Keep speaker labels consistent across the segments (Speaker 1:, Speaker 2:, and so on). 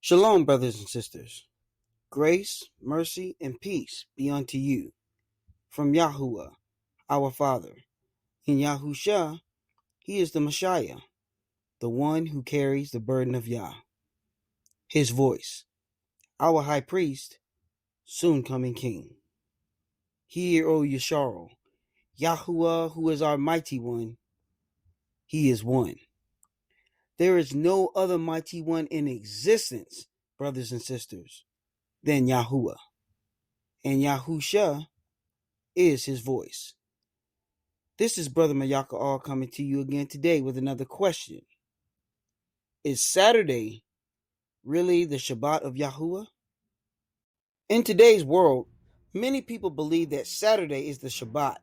Speaker 1: Shalom, brothers and sisters. Grace, mercy, and peace be unto you from Yahuah, our Father. In Yahusha, he is the Messiah, the one who carries the burden of Yah. His voice, our high priest, soon coming king. Hear, O Yasharal, Yahuah, who is our mighty one, he is one. There is no other mighty one in existence, brothers and sisters, than Yahuah. And Yahusha is his voice. This is Brother Yasharal coming to you again today with another question. Is Saturday really the Shabat of Yahuah? In today's world, many people believe that Saturday is the Shabat,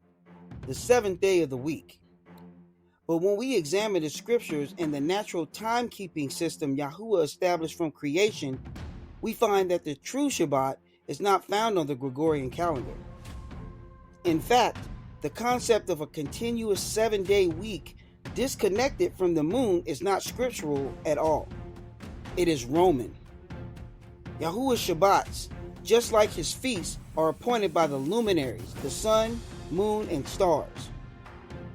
Speaker 1: the seventh day of the week. But when we examine the scriptures and the natural timekeeping system Yahuah established from creation, we find that the true Shabat is not found on the Gregorian calendar. In fact, the concept of a continuous 7-day week disconnected from the moon is not scriptural at all. It is Roman. Yahuah's Shabbats, just like his feasts, are appointed by the luminaries, the sun, moon, and stars.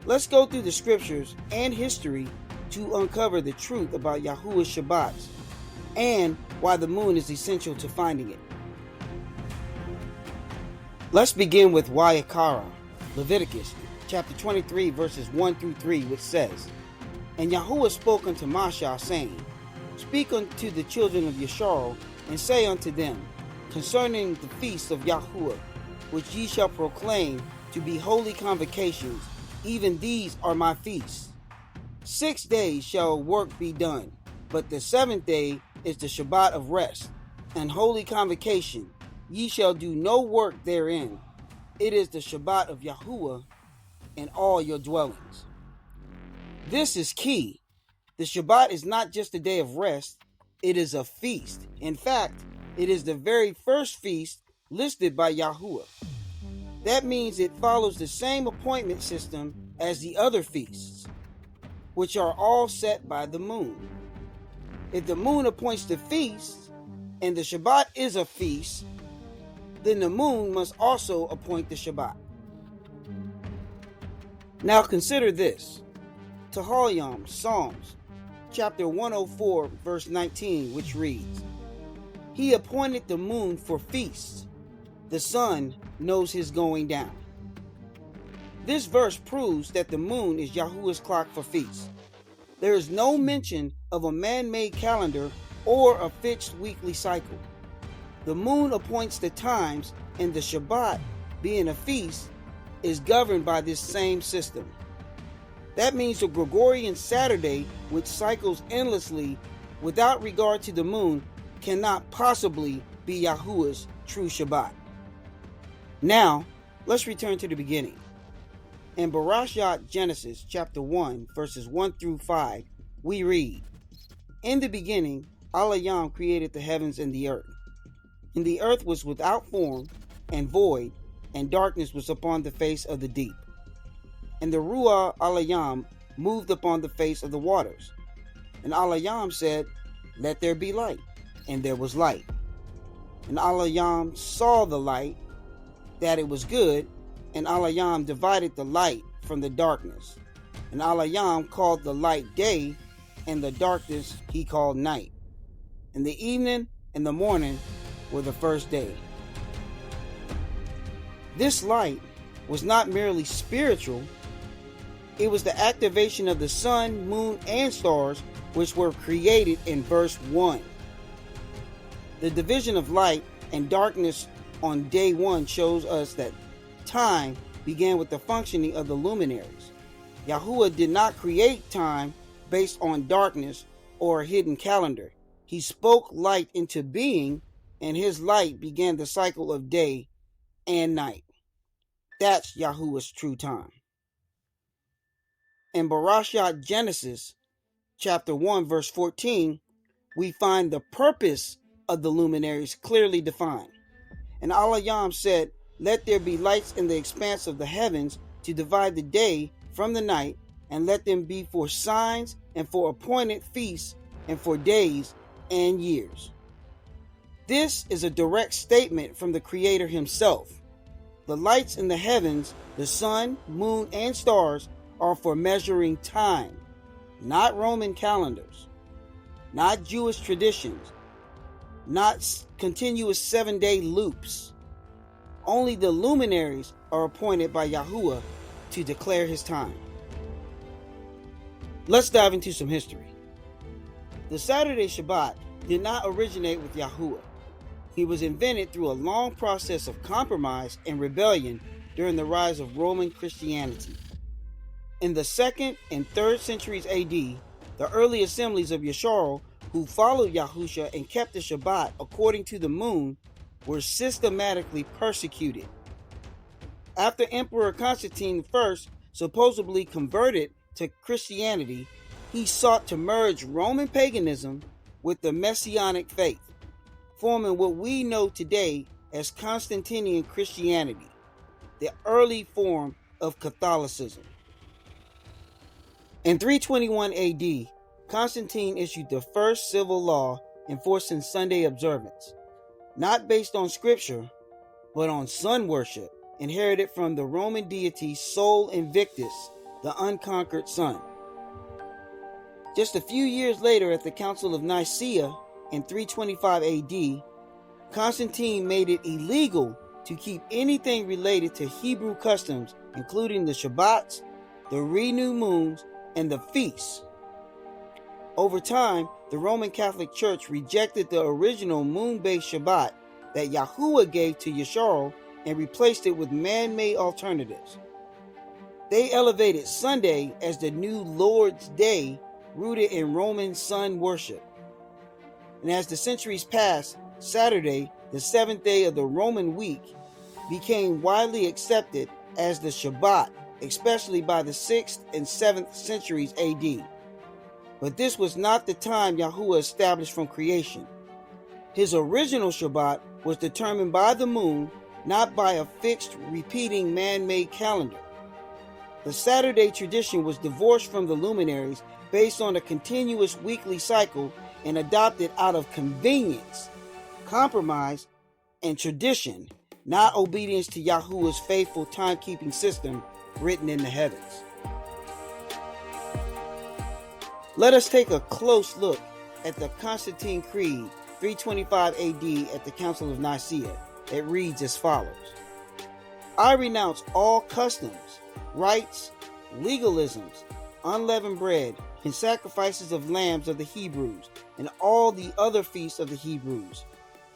Speaker 1: Let's go through the scriptures and history to uncover the truth about Yahuah's Shabbats and why the moon is essential to finding it. Let's begin with Yasharal, Leviticus chapter 23 verses 1 through 3, which says, And Yahuah spoke unto Moshe, saying, Speak unto the children of Yasharal, and say unto them, concerning the feasts of Yahuah, which ye shall proclaim to be holy convocations, even these are my feasts. 6 days shall work be done, but the 7th day is the Shabbat of rest, and holy convocation. Ye shall do no work therein. It is the Shabbat of Yahuah in all your dwellings. This is key. The Shabbat is not just a day of rest, it is a feast. In fact, it is the very first feast listed by Yahuah. That means it follows the same appointment system as the other feasts, which are all set by the moon. If the moon appoints the feast, and the Shabbat is a feast, then the moon must also appoint the Shabbat. Now consider this. Tehillim, Psalms, chapter 104, verse 19, which reads, He appointed the moon for feasts. The sun knows his going down. This verse proves that the moon is Yahuah's clock for feasts. There is no mention of a man-made calendar or a fixed weekly cycle. The moon appoints the times, and the Shabbat, being a feast, is governed by this same system. That means the Gregorian Saturday, which cycles endlessly without regard to the moon, cannot possibly be Yahuah's true Shabbat. Now, let's return to the beginning. In Barashat Genesis chapter 1, verses 1 through 5, we read, In the beginning, Elohim created the heavens and the earth. And the earth was without form and void, and darkness was upon the face of the deep. And the Ruach Elohim moved upon the face of the waters. And Elohim said, Let there be light. And there was light. And Elohim saw the light, that it was good, and Elohim divided the light from the darkness. And Elohim called the light day, and the darkness he called night. And the evening and the morning were the first day. This light was not merely spiritual, it was the activation of the sun, moon, and stars, which were created in verse 1. The division of light and darkness on day 1 shows us that time began with the functioning of the luminaries. Yahuah did not create time based on darkness or a hidden calendar. He spoke light into being, and his light began the cycle of day and night. That's Yahuah's true time. In Barashat Genesis, chapter 1, verse 14, we find the purpose of the luminaries clearly defined. And Elohim said, Let there be lights in the expanse of the heavens to divide the day from the night, and let them be for signs and for appointed feasts and for days and years. This is a direct statement from the Creator himself. The lights in the heavens, the sun, moon, and stars are for measuring time, not Roman calendars, not Jewish traditions, not continuous 7-day loops. Only the luminaries are appointed by Yahuah to declare his time. Let's dive into some history. The Saturday Shabbat did not originate with Yahuah. He was invented through a long process of compromise and rebellion during the rise of Roman Christianity. In the 2nd and 3rd centuries AD, the early assemblies of Yasharal, who followed Yahusha and kept the Shabbat according to the moon, were systematically persecuted. After Emperor Constantine I supposedly converted to Christianity, he sought to merge Roman paganism with the Messianic faith, forming what we know today as Constantinian Christianity, the early form of Catholicism. In 321 AD, Constantine issued the first civil law enforcing Sunday observance, not based on scripture, but on sun worship, inherited from the Roman deity Sol Invictus, the unconquered sun. Just a few years later, at the Council of Nicaea in 325 AD, Constantine made it illegal to keep anything related to Hebrew customs, including the Shabbats, the renewed moons, and the feasts. Over time, the Roman Catholic Church rejected the original moon-based Shabbat that Yahuah gave to Yasharal and replaced it with man-made alternatives. They elevated Sunday as the new Lord's Day, rooted in Roman sun worship. And as the centuries passed, Saturday, the 7th day of the Roman week, became widely accepted as the Shabbat, especially by the 6th and 7th centuries AD. But this was not the time Yahuah established from creation. His original Shabbat was determined by the moon, not by a fixed, repeating man-made calendar. The Saturday tradition was divorced from the luminaries based on a continuous weekly cycle and adopted out of convenience, compromise, and tradition, not obedience to Yahuah's faithful timekeeping system written in the heavens. Let us take a close look at the Constantine Creed, 325 AD at the Council of Nicaea. It reads as follows: I renounce all customs, rites, legalisms, unleavened bread, and sacrifices of lambs of the Hebrews, and all the other feasts of the Hebrews,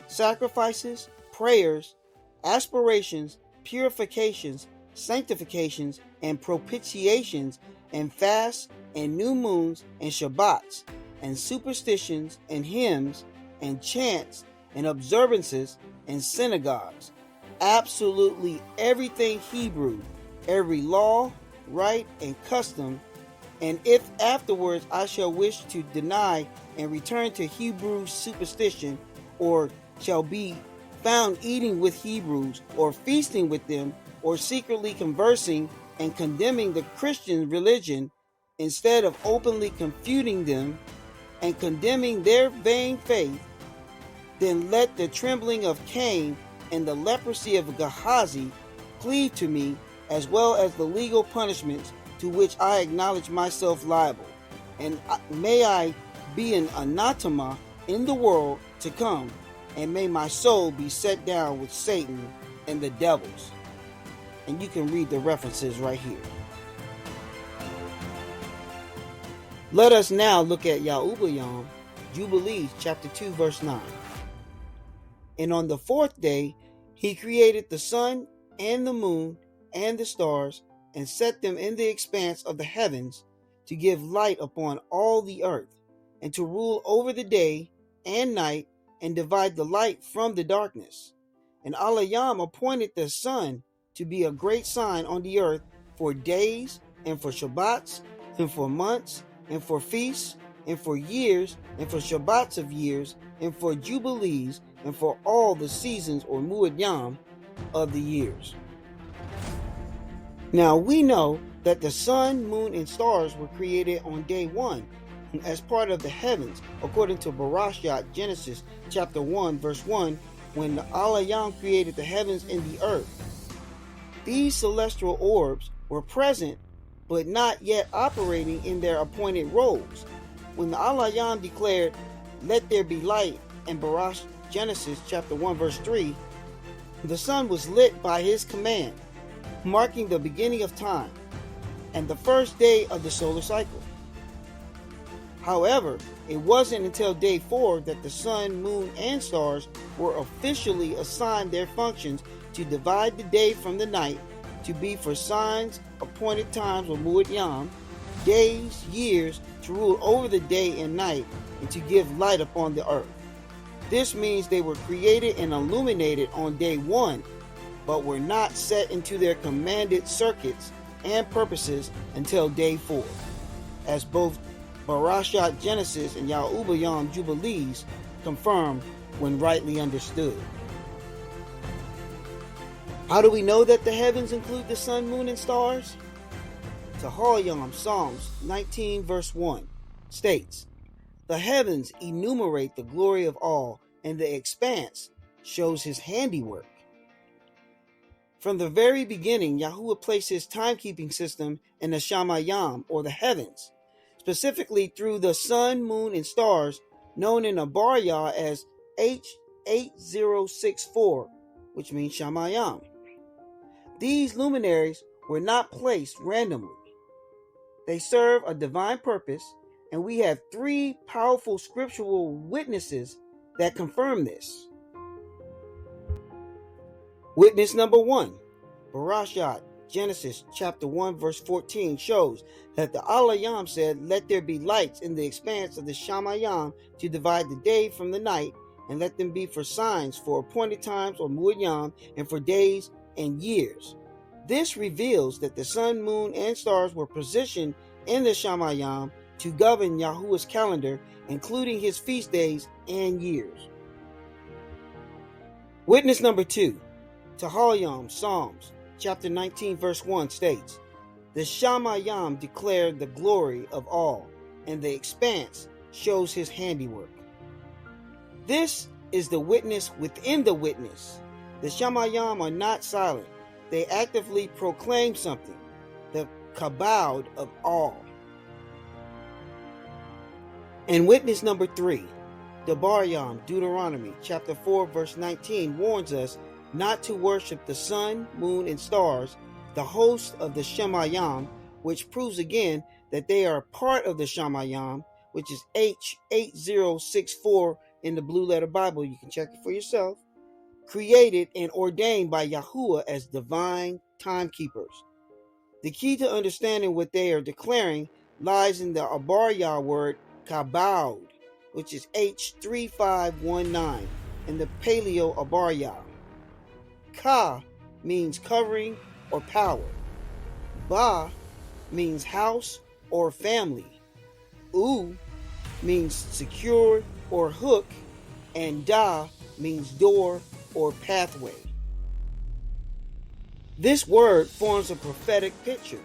Speaker 1: sacrifices, prayers, aspirations, purifications, sanctifications, and propitiations, and fasts, and new moons, and Shabbats, and superstitions, and hymns, and chants, and observances, and synagogues. Absolutely everything Hebrew, every law, rite, and custom. And if afterwards I shall wish to deny and return to Hebrew superstition, or shall be found eating with Hebrews, or feasting with them, or secretly conversing and condemning the Christian religion, instead of openly confuting them and condemning their vain faith, then let the trembling of Cain and the leprosy of Gehazi cleave to me, as well as the legal punishments to which I acknowledge myself liable. And may I be an anathema in the world to come, and may my soul be set down with Satan and the devils. And you can read the references right here. Let us now look at Yahuah, Jubilees, chapter 2, verse 9. And on the 4th day, he created the sun and the moon and the stars, and set them in the expanse of the heavens to give light upon all the earth, and to rule over the day and night, and divide the light from the darkness. And Alayam appointed the sun to be a great sign on the earth for days, and for Shabbats, and for months, and for feasts, and for years, and for Shabbats of years, and for jubilees, and for all the seasons or muadyam of the years. Now we know that the sun, moon, and stars were created on day 1, as part of the heavens, according to Barashat, Genesis chapter 1, verse 1, when the Alayam created the heavens and the earth. These celestial orbs were present, but not yet operating in their appointed roles. When the Alayam declared, "Let there be light," in Barash, Genesis chapter 1, verse 3, the sun was lit by his command, marking the beginning of time and the first day of the solar cycle. However, it wasn't until day 4 that the sun, moon, and stars were officially assigned their functions to divide the day from the night, to be for signs, appointed times or muad yam, days, years, to rule over the day and night, and to give light upon the earth. This means they were created and illuminated on day 1, but were not set into their commanded circuits and purposes until day 4, as both Barashat Genesis and Yahuah Yom Jubilees confirm when rightly understood. How do we know that the heavens include the sun, moon, and stars? Yahuah, Psalms 19 verse 1 states, "The heavens enumerate the glory of all, and the expanse shows his handiwork." From the very beginning, Yahuah placed his timekeeping system in the Shamayam, or the heavens, specifically through the sun, moon, and stars, known in Abarya as H8064, which means Shamayam. These luminaries were not placed randomly. They serve a divine purpose, and we have 3 powerful scriptural witnesses that confirm this. Witness number 1, Barashat, Genesis chapter 1 verse 14 shows that the Alayam said, "Let there be lights in the expanse of the Shamayam to divide the day from the night, and let them be for signs, for appointed times or muad yam, and for days and years." This reveals that the sun, moon, and stars were positioned in the Shamayam to govern Yahuah's calendar, including his feast days and years. Witness number 2, Yahuah, Psalms chapter 19 verse 1 states, "The Shamayam declared the glory of all, and the expanse shows his handiwork." This is the witness within the witness. The Shamayam are not silent. They actively proclaim something, the kabod of all. And witness number 3, Debaryam, Deuteronomy chapter 4 verse 19 warns us not to worship the sun, moon, and stars, the host of the Shamayam, which proves again that they are part of the Shamayam, which is H8064 in the Blue Letter Bible. You can check it for yourself. Created and ordained by Yahuah as divine timekeepers. The key to understanding what they are declaring lies in the Abarya word kabod, which is H3519 in the Paleo Abarya. Ka means covering or power. Ba means house or family. U means secure or hook. And Da means door or pathway. This word forms a prophetic picture,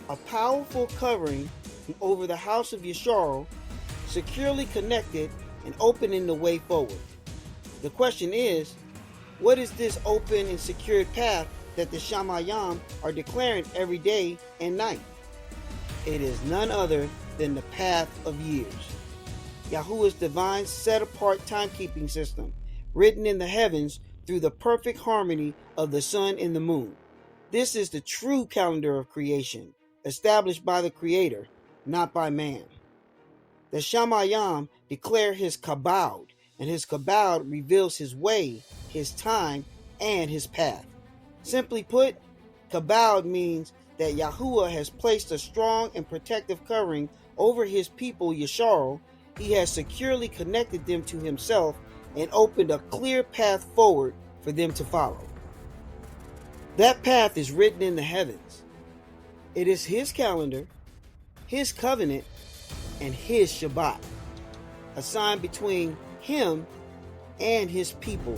Speaker 1: a powerful covering over the house of Yasharal, securely connected and opening the way forward. The question is, what is this open and secured path that the Shamayam are declaring every day and night? It is none other than the path of years. Yahuah's divine set-apart timekeeping system, written in the heavens through the perfect harmony of the sun and the moon. This is the true calendar of creation, established by the Creator, not by man. The Shamayam declare his kabod, and his kabod reveals his way, his time, and his path. Simply put, kabod means that Yahuah has placed a strong and protective covering over his people Yasharal. He has securely connected them to himself and opened a clear path forward for them to follow. That path is written in the heavens. It is his calendar, his covenant, and his Shabat, a sign between him and his people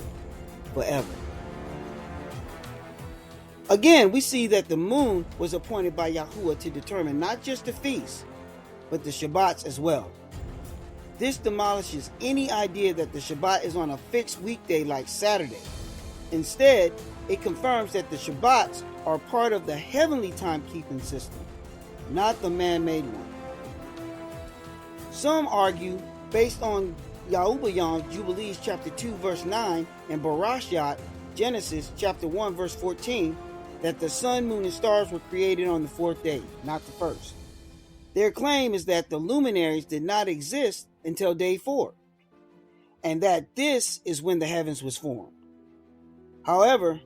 Speaker 1: forever. Again, we see that the moon was appointed by Yahuah to determine not just the feast, but the Shabbats as well. This demolishes any idea that the Shabbat is on a fixed weekday like Saturday. Instead, it confirms that the Shabbats are part of the heavenly timekeeping system, not the man-made one. Some argue, based on Yahuah Jubilees chapter 2 verse 9 and Barashat Genesis chapter 1 verse 14, that the sun, moon, and stars were created on the fourth day, not the first. Their claim is that the luminaries did not exist until day 4, and that this is when the heavens was formed. However,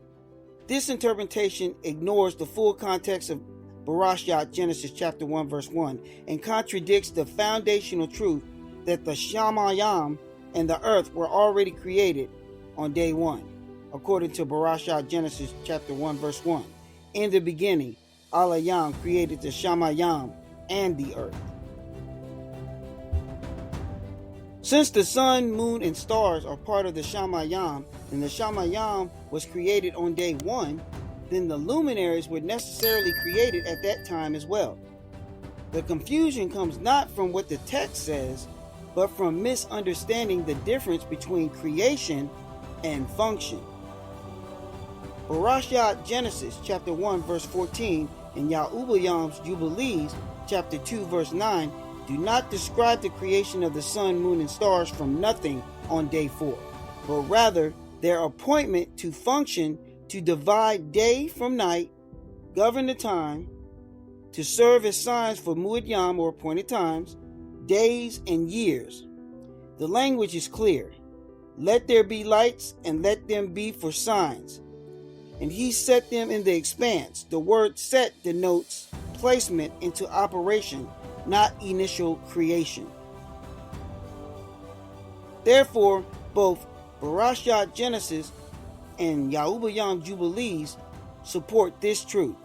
Speaker 1: this interpretation ignores the full context of Barashat Genesis chapter 1 verse 1 and contradicts the foundational truth that the Shamayam and the earth were already created on day 1, according to Barashat Genesis chapter 1 verse 1. In the beginning, Alayam created the Shamayam and the earth. Since the sun, moon, and stars are part of the Shamayam, and the Shamayam was created on day 1, then the luminaries were necessarily created at that time as well. The confusion comes not from what the text says, but from misunderstanding the difference between creation and function. Barashat Genesis chapter 1 verse 14 and Yahuah Jubilees chapter 2 verse 9 do not describe the creation of the sun, moon, and stars from nothing on day 4, but rather their appointment to function to divide day from night, govern the time, to serve as signs for Muad Yam or appointed times, days, and years. The language is clear. Let there be lights, and let them be for signs. And he set them in the expanse. The word set denotes placement into operation, not initial creation. Therefore, both Barashat Genesis and Yahuah Jubilees support this truth.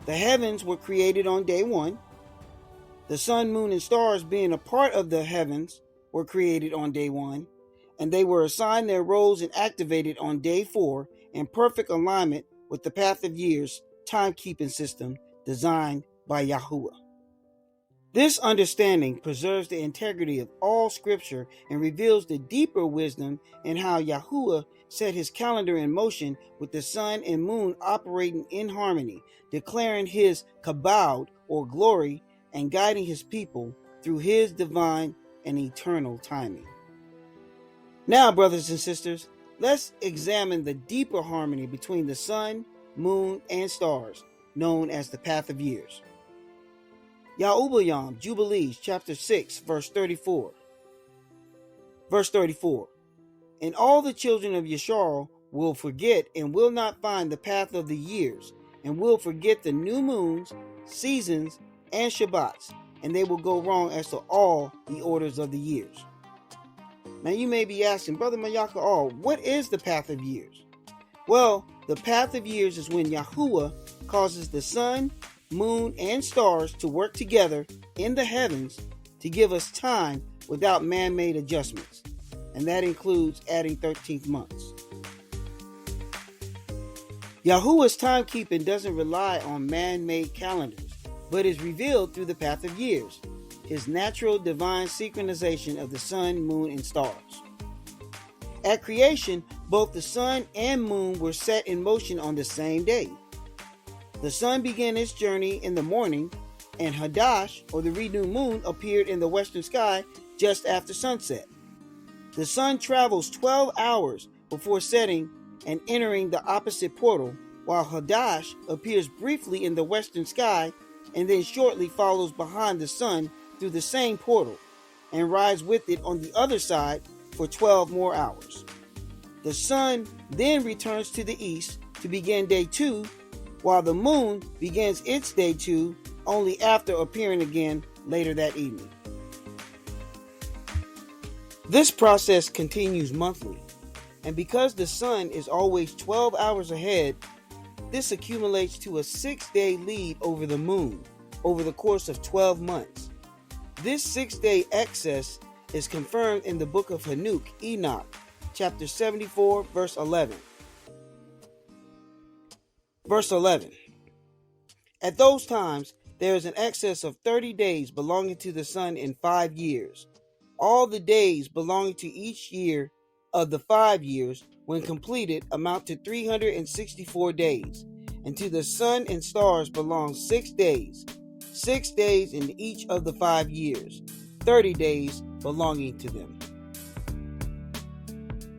Speaker 1: The heavens were created on day 1. The sun, moon, and stars, being a part of the heavens, were created on day 1, and they were assigned their roles and activated on day 4 in perfect alignment with the path of years timekeeping system designed by Yahuah. This understanding preserves the integrity of all scripture and reveals the deeper wisdom in how Yahuah set his calendar in motion with the sun and moon operating in harmony, declaring his kabod or glory and guiding his people through his divine and eternal timing. Now, brothers and sisters, let's examine the deeper harmony between the sun, moon, and stars, known as the path of years. Yahuah Jubilees chapter 6 verse 34. Verse 34. And all the children of Yasharal will forget and will not find the path of the years, and will forget the new moons, seasons, and Shabbats, and they will go wrong as to all the orders of the years. Now you may be asking, Brother Mayaka, what is the path of years? Well, the path of years is when Yahuah causes the sun, moon, and stars to work together in the heavens to give us time without man-made adjustments, and that includes adding 13th months. Yahuah's timekeeping doesn't rely on man-made calendars, but is revealed through the path of years, his natural divine synchronization of the sun, moon, and stars. At creation, both the sun and moon were set in motion on the same day. The sun began its journey in the morning, and Hadash, or the renewed moon, appeared in the western sky just after sunset. The sun travels 12 hours before setting and entering the opposite portal, while Hadash appears briefly in the western sky and then shortly follows behind the sun through the same portal and rides with it on the other side for 12 more hours. The sun then returns to the east to begin day 2, while the moon begins its day 2 only after appearing again later that evening. This process continues monthly, and because the sun is always 12 hours ahead, this accumulates to a 6-day lead over the moon over the course of 12 months. This 6-day excess is confirmed in the book of Enoch, chapter 74, verse 11. Verse 11. At those times, There is an excess of 30 days belonging to the sun in 5 years. All the days belonging to each year of the 5 years, when completed, amount to 364 days. And to the sun and stars belong 6 days. 6 days in each of the 5 years, 30 days belonging to them.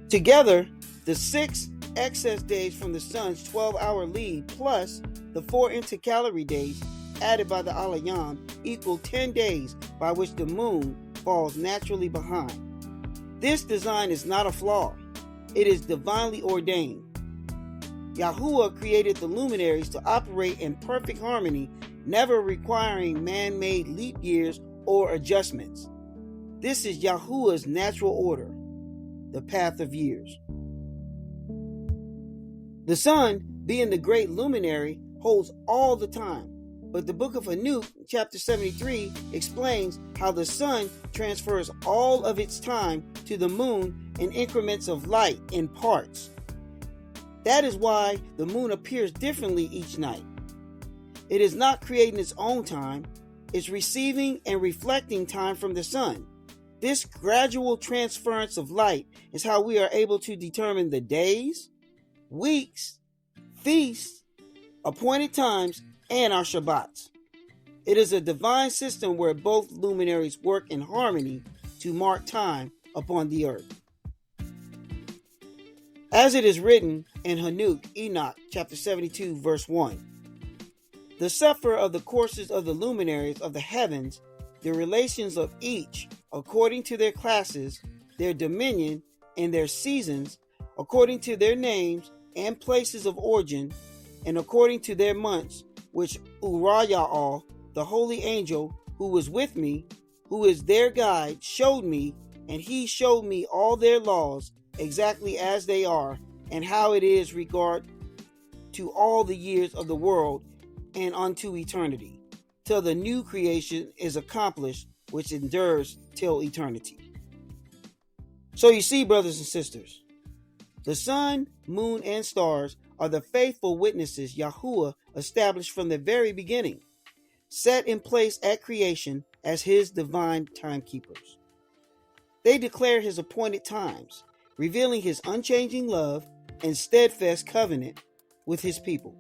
Speaker 1: Together, the 6 excess days from the sun's 12-hour lead plus the 4 intercalary days added by the Alayam equal 10 days by which the moon falls naturally behind. This design is not a flaw. It is divinely ordained. Yahuah created the luminaries to operate in perfect harmony, never requiring man-made leap years or adjustments. This is Yahuah's natural order, the path of years. The sun, being the great luminary, holds all the time. But the book of Hanuk, chapter 73, explains how the sun transfers all of its time to the moon in increments of light in parts. That is why the moon appears differently each night. It is not creating its own time, it's receiving and reflecting time from the sun. This gradual transference of light is how we are able to determine the days, weeks, feasts, appointed times, and our Shabbats. It is a divine system where both luminaries work in harmony to mark time upon the earth. As it is written in Hanuk, Enoch, chapter 72, verse 1, the sefer of the courses of the luminaries of the heavens, the relations of each, according to their classes, their dominion, and their seasons, according to their names and places of origin, and according to their months, which Uriah, the holy angel who was with me, who is their guide, showed me, and he showed me all their laws exactly as they are, and how it is regard to all the years of the world and unto eternity, till the new creation is accomplished, which endures till eternity. So you see, brothers and sisters, the sun, moon, and stars are the faithful witnesses Yahuah established from the very beginning, set in place at creation as his divine timekeepers. They declare his appointed times, revealing his unchanging love and steadfast covenant with his people.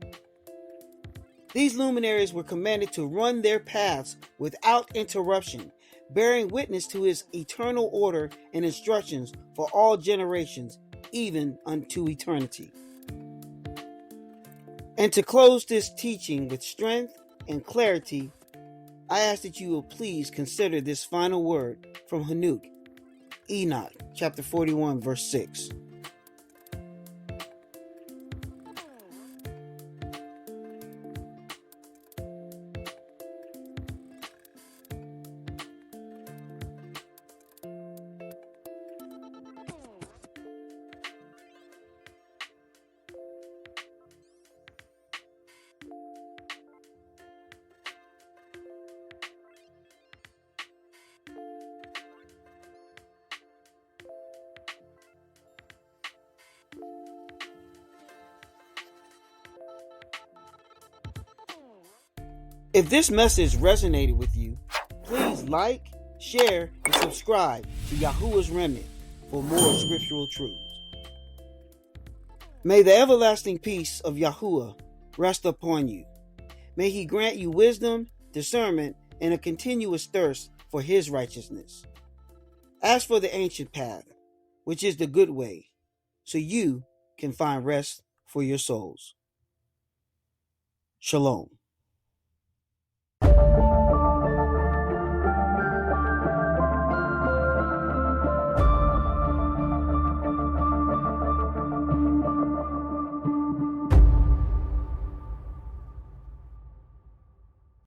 Speaker 1: These luminaries were commanded to run their paths without interruption, bearing witness to his eternal order and instructions for all generations, even unto eternity. And to close this teaching with strength and clarity, I ask that you will please consider this final word from Hanuk, Enoch, chapter 41, verse 6. If this message resonated with you, please like, share, and subscribe to Yahuah's Remnant for more scriptural truths. May the everlasting peace of Yahuah rest upon you. May he grant you wisdom, discernment, and a continuous thirst for his righteousness. Ask for the ancient path, which is the good way, so you can find rest for your souls. Shalom.